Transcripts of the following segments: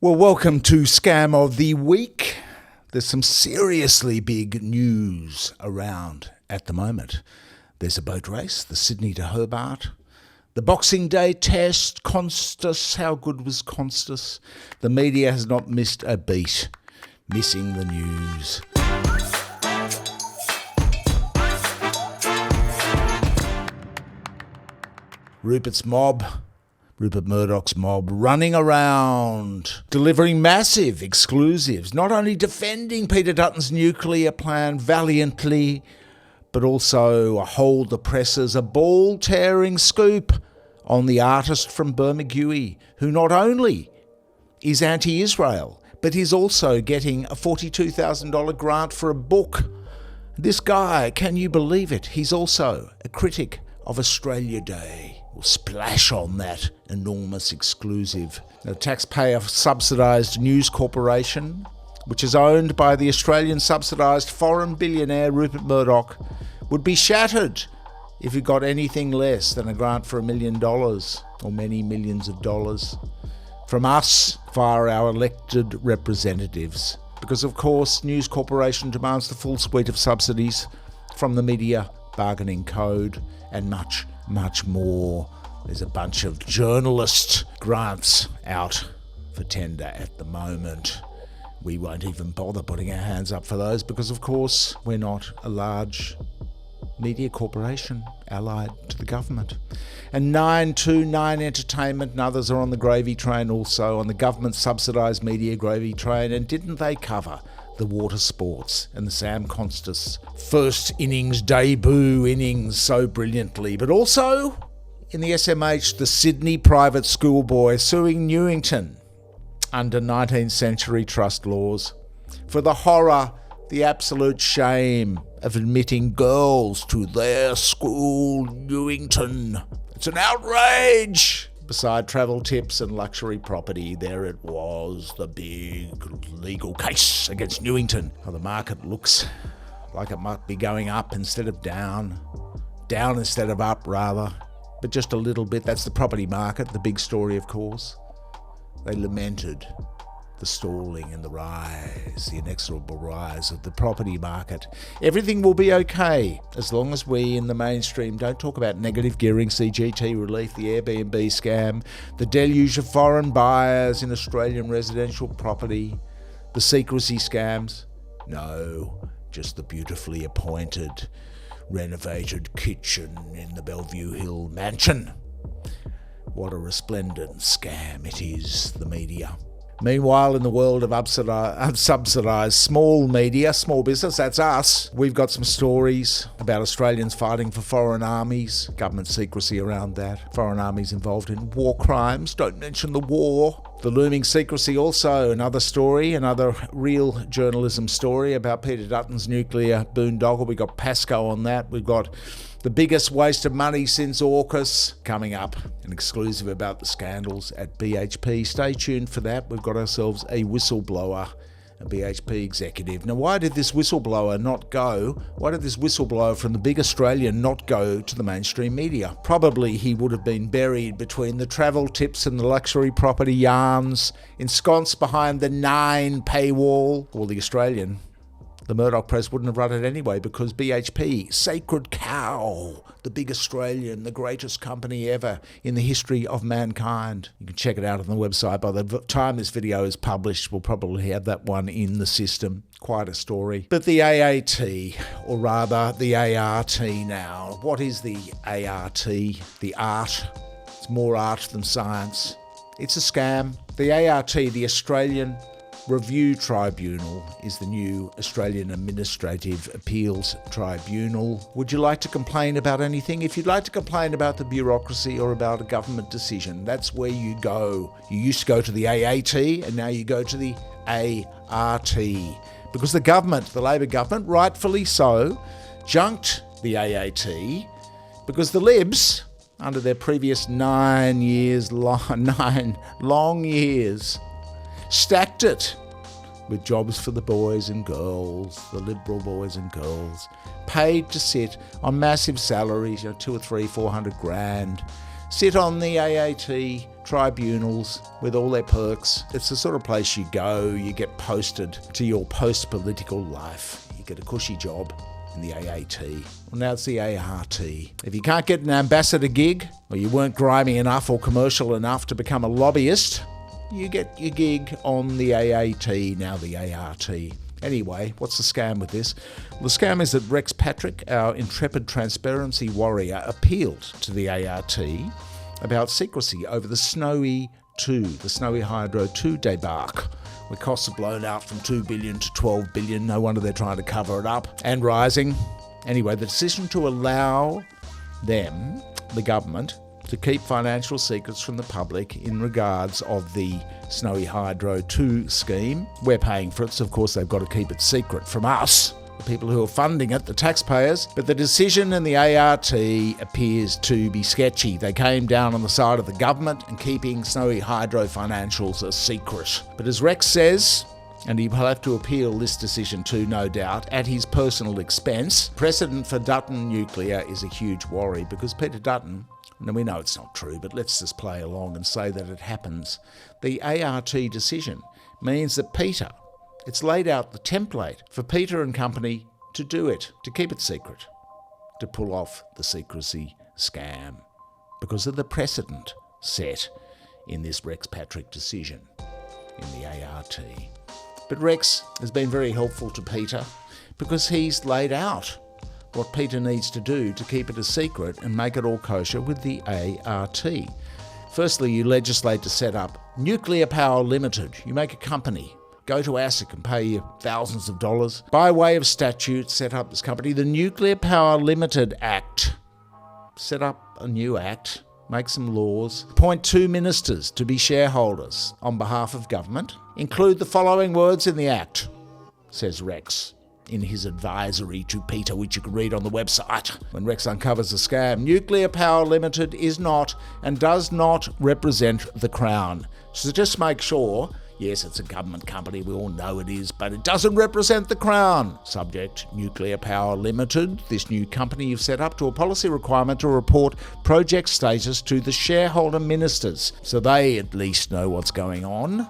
Well, welcome to Scam of the Week. There's some seriously big news around at the moment. There's a boat race, the Sydney to Hobart. The Boxing Day test, Constus, how good was Constus? The media has not missed a beat. Missing the news. Rupert Murdoch's mob, running around, delivering massive exclusives, not only defending Peter Dutton's nuclear plan valiantly, but also hold the presses, a ball-tearing scoop on the artist from Bermagui, who not only is anti-Israel, but is also getting a $42,000 grant for a book. This guy, can you believe it? He's also a critic of Australia Day. We'll splash on that enormous exclusive. The taxpayer-subsidised news corporation, which is owned by the Australian-subsidised foreign billionaire Rupert Murdoch, would be shattered if it got anything less than a grant for $1 million, or many millions of dollars, from us via our elected representatives. Because, of course, News Corporation demands the full suite of subsidies from the Media Bargaining Code and much, much more. There's a bunch of journalist grants out for tender at the moment. We won't even bother putting our hands up for those because, of course, we're not a large media corporation allied to the government. And 929 Entertainment and others are on the gravy train also, on the government-subsidised media gravy train. And didn't they cover the water sports and the Sam Constus first innings, debut innings so brilliantly? But also in the SMH, the Sydney private schoolboy suing Newington under 19th century trust laws for the horror, the absolute shame of admitting girls to their school, Newington. It's an outrage! Beside travel tips and luxury property, there it was, the big legal case against Newington. Well, the market looks like it might be going up instead of down. Down instead of up, rather. But just a little bit. That's the property market, the big story, of course. They lamented the stalling and the rise, the inexorable rise of the property market. Everything will be okay as long as we in the mainstream don't talk about negative gearing, CGT relief, the Airbnb scam, the deluge of foreign buyers in Australian residential property, the secrecy scams. No, just the beautifully appointed, renovated kitchen in the Bellevue Hill mansion. What a resplendent scam it is, the media. Meanwhile, in the world of unsubsidised small media, small business, that's us, we've got some stories about Australians fighting for foreign armies, government secrecy around that, foreign armies involved in war crimes, don't mention the war. The looming secrecy also, another story, another real journalism story about Peter Dutton's nuclear boondoggle. We've got Pasco on that. We've got the biggest waste of money since AUKUS coming up, an exclusive about the scandals at BHP. Stay tuned for that. We've got ourselves a whistleblower, a BHP executive. Now, why did this whistleblower not go? Why did this whistleblower from the big Australian not go to the mainstream media? Probably he would have been buried between the travel tips and the luxury property yarns, ensconced behind the 9 paywall, or the Australian. The Murdoch press wouldn't have run it anyway because BHP, sacred cow, the big Australian, the greatest company ever in the history of mankind. You can check it out on the website. By the time this video is published, we'll probably have that one in the system. Quite a story. But the AAT, or rather the ART now. What is the ART? The art. It's more art than science. It's a scam. The ART, the Australian Review Tribunal, is the new Australian Administrative Appeals Tribunal. Would you like to complain about anything? If you'd like to complain about the bureaucracy or about a government decision, that's where you go. You used to go to the AAT and now you go to the ART. Because the government, the Labor government, rightfully so, junked the AAT because the Libs, under their previous 9 long years, stacked it with jobs for the boys and girls, the Liberal boys and girls, paid to sit on massive salaries, 200 or 300, 400 grand, sit on the AAT tribunals with all their perks. It's the sort of place you go, you get posted to your post-political life. You get a cushy job in the AAT. Well, now it's the ART. If you can't get an ambassador gig, or you weren't grimy enough or commercial enough to become a lobbyist, you get your gig on the AAT, now the ART. Anyway, what's the scam with this? Well, the scam is that Rex Patrick, our intrepid transparency warrior, appealed to the ART about secrecy over the Snowy Hydro 2 debacle, where costs have blown out from 2 billion to 12 billion. No wonder they're trying to cover it up and rising. Anyway, the decision to allow them, the government, to keep financial secrets from the public in regards of the Snowy Hydro 2 scheme. We're paying for it, so of course they've got to keep it secret from us, the people who are funding it, the taxpayers. But the decision in the ART appears to be sketchy. They came down on the side of the government and keeping Snowy Hydro financials a secret. But as Rex says, and he will have to appeal this decision too, no doubt, at his personal expense, precedent for Dutton Nuclear is a huge worry, because Peter Dutton, and we know it's not true, but let's just play along and say that it happens. The ART decision means that Peter, it's laid out the template for Peter and company to do it, to keep it secret, to pull off the secrecy scam, because of the precedent set in this Rex Patrick decision in the ART. But Rex has been very helpful to Peter because he's laid out what Peter needs to do to keep it a secret and make it all kosher with the ART. Firstly, you legislate to set up Nuclear Power Limited. You make a company. Go to ASIC and pay you thousands of dollars. By way of statute, set up this company. The Nuclear Power Limited Act. Set up a new act. Make some laws. Appoint 2 ministers to be shareholders on behalf of government. Include the following words in the act, says Rex in his advisory to Peter, which you can read on the website when Rex uncovers the scam. Nuclear Power Limited is not and does not represent the Crown. So just make sure, yes, it's a government company, we all know it is, but it doesn't represent the Crown. Subject, Nuclear Power Limited, this new company you've set up, to a policy requirement to report project status to the shareholder ministers, so they at least know what's going on.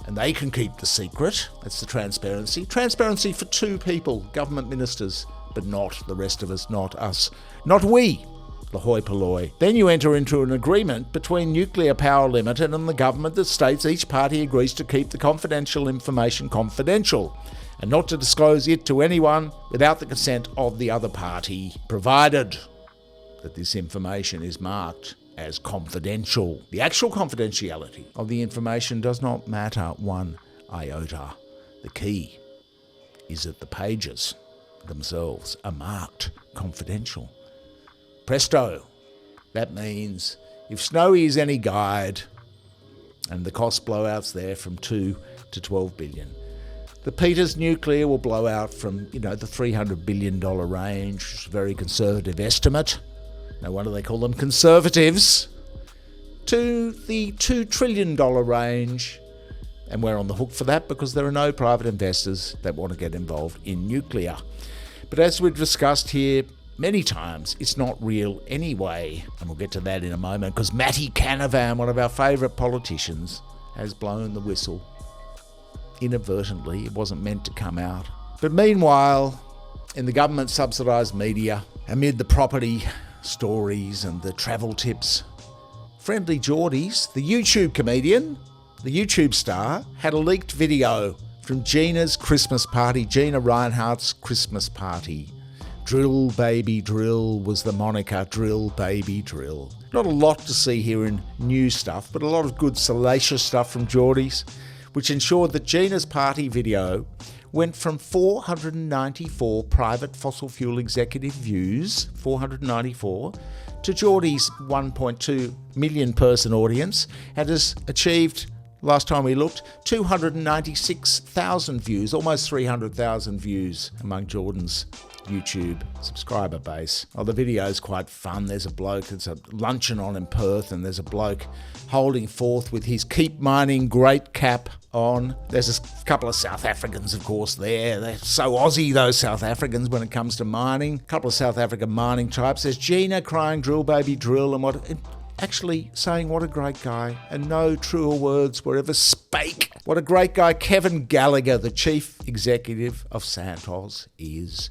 And they can keep the secret. That's the transparency. Transparency for 2 people, government ministers, but not the rest of us, not us, not we, the hoi polloi. Then you enter into an agreement between Nuclear Power Limited and the government that states each party agrees to keep the confidential information confidential and not to disclose it to anyone without the consent of the other party, provided that this information is marked as confidential. The actual confidentiality of the information does not matter one iota. The key is that the pages themselves are marked confidential. Presto! That means if Snowy is any guide, and the cost blowouts there from 2 to 12 billion, the Peters Nuclear will blow out from, the $300 billion range, which is a very conservative estimate. No wonder they call them conservatives, to the $2 trillion range. And we're on the hook for that because there are no private investors that want to get involved in nuclear. But as we've discussed here many times, it's not real anyway. And we'll get to that in a moment, because Matty Canavan, one of our favourite politicians, has blown the whistle. Inadvertently, it wasn't meant to come out. But meanwhile, in the government-subsidised media, amid the property stories and the travel tips, Friendlyjordies, the YouTube comedian, the YouTube star, had a leaked video from Gina's Christmas party, Gina Rinehart's Christmas party. Drill Baby Drill was the moniker, Drill Baby Drill. Not a lot to see here in new stuff, but a lot of good salacious stuff from Geordies, which ensured that Gina's party video went from 494 private fossil fuel executive views, 494, to Geordies' 1.2 million person audience, and has achieved, last time we looked, 296,000 views, almost 300,000 views among Jordan's YouTube subscriber base. Oh, the video's quite fun. There's a bloke, there's a luncheon on in Perth, and there's a bloke holding forth with his Keep Mining great cap on. There's a couple of South Africans, of course, there. They're so Aussie, those South Africans, when it comes to mining. A couple of South African mining types. There's Gina crying, drill baby drill, and what... actually saying what a great guy, and no truer words were ever spake. What a great guy Kevin Gallagher, the chief executive of Santos, is.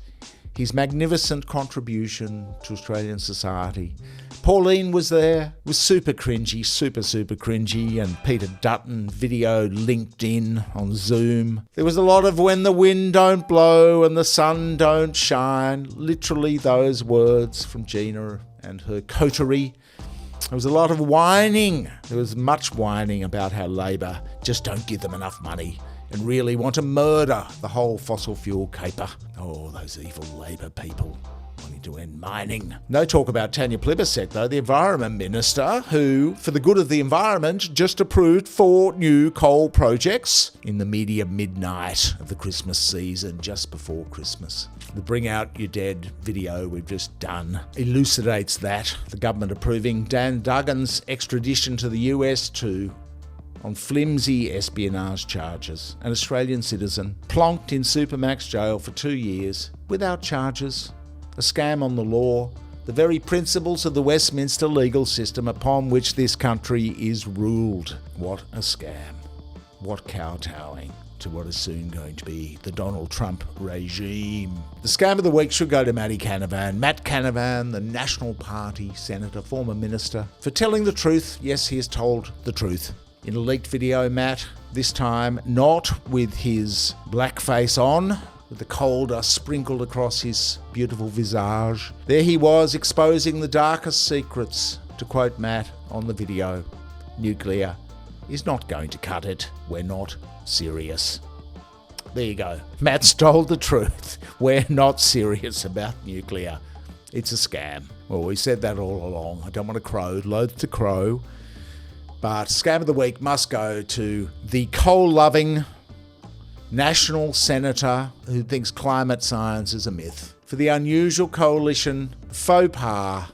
His magnificent contribution to Australian society. Pauline was there, was super cringy, super cringy, and Peter Dutton video linked in on Zoom. There was a lot of when the wind don't blow and the sun don't shine, literally those words from Gina and her coterie. There was a lot of whining. There was much whining about how Labor just don't give them enough money and really want to murder the whole fossil fuel caper. Oh, those evil Labor people wanting to end mining. No talk about Tanya Plibersek, though, the Environment Minister, who, for the good of the environment, just approved 4 new coal projects in the media midnight of the Christmas season, just before Christmas. The Bring Out Your Dead video we've just done elucidates that. The government approving Dan Duggan's extradition to the US too, on flimsy espionage charges. An Australian citizen plonked in Supermax jail for 2 years without charges. A scam on the law, the very principles of the Westminster legal system upon which this country is ruled. What a scam. What kowtowing to what is soon going to be the Donald Trump regime. The scam of the week should go to Matty Canavan. Matt Canavan, the National Party senator, former minister, for telling the truth. Yes, he has told the truth. In a leaked video, Matt, this time not with his blackface on, with the coal dust sprinkled across his beautiful visage. There he was, exposing the darkest secrets. To quote Matt on the video, nuclear is not going to cut it. We're not serious. There you go. Matt's told the truth. We're not serious about nuclear. It's a scam. Well, we said that all along. I don't want to crow, loath to crow. But scam of the week must go to the coal-loving national senator who thinks climate science is a myth. For the unusual coalition faux pas,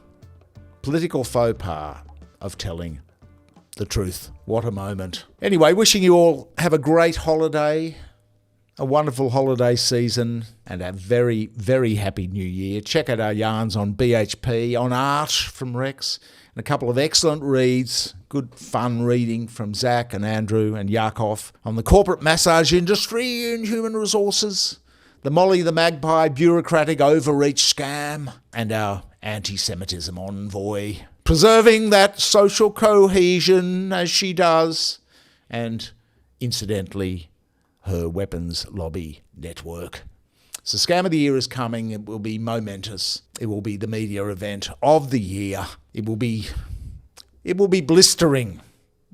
political faux pas of telling the truth. What a moment. Anyway, wishing you all have a great holiday, a wonderful holiday season, and a very, very happy new year. Check out our yarns on BHP, on art from Rex, and a couple of excellent reads, good fun reading from Zach and Andrew and Yakov on the corporate massage industry and human resources, the Molly the Magpie bureaucratic overreach scam, and our anti-Semitism envoy, preserving that social cohesion as she does, and incidentally, her weapons lobby network. So Scam of the Year is coming. It will be momentous. It will be the media event of the year. It will be blistering.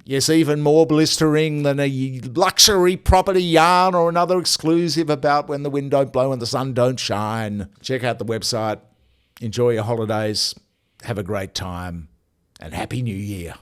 Yes, even more blistering than a luxury property yarn or another exclusive about when the wind don't blow and the sun don't shine. Check out the website. Enjoy your holidays. Have a great time. And Happy New Year.